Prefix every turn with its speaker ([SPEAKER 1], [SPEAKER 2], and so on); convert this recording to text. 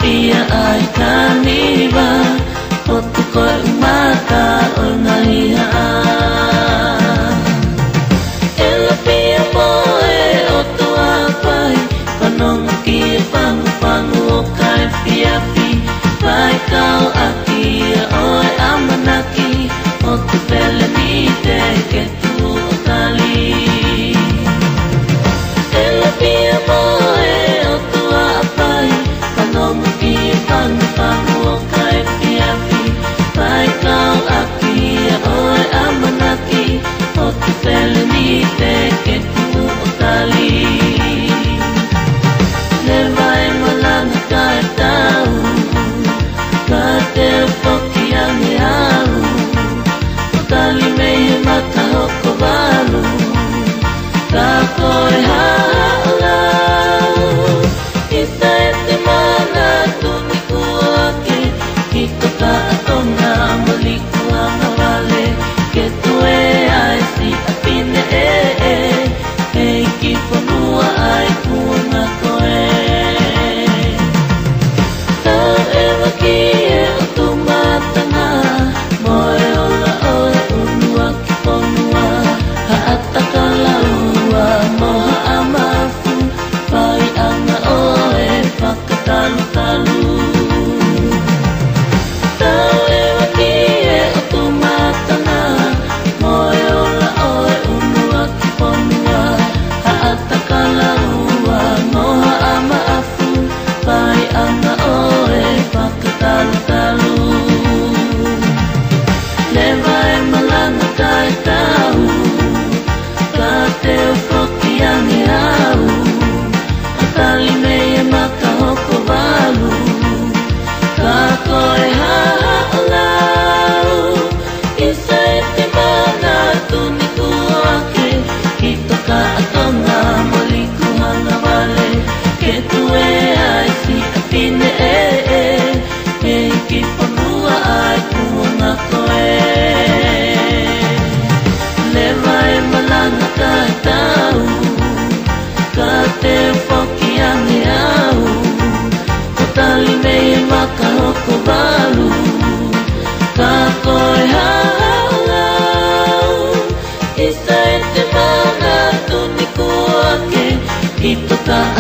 [SPEAKER 1] pia ay kaniba o tukoy umata o nalihaan. Ela pia mo o tuapay panong kipang pangu kay piapi pai kau aki oi amanaki o tu pelanite ke tu kali. Ela pia mo o tuapay panong kipang pangu kay piapi pai kau aki oi amanaki o tu pelanite ke tu kali. Levai malang kay tau Katel poki ang iau Utali mehe makahoko balu Kakoy haalau Isa ete mana tumiku ake Kito ka atong na maliku ang awale Ketue ay si apine Hey kiponua ay kuwang ako Tau ewa kie o tumatanga Moe ola oe unua kiponua Haata kalaua moha amafu Pai anga oe pakatalu-talu Tau ewa kie o tumatanga Moe ola oe unua kiponua Haata kalaua moha amafu Pai anga oe pakatalu-talu Levai malanga kay tau Kateo foki ang iau Atali meia makahoko balu Kakoy haalau Isa ete mana tuniku ake Kito ka atonga moliku hanga wale Ketue ay si apine kiponua ay kuwang ako Levai malanga kay tau Kateo foki ang iau Utali meia makahoko balu Kakoy haalau Isa ete mana tuniku ake Kito ka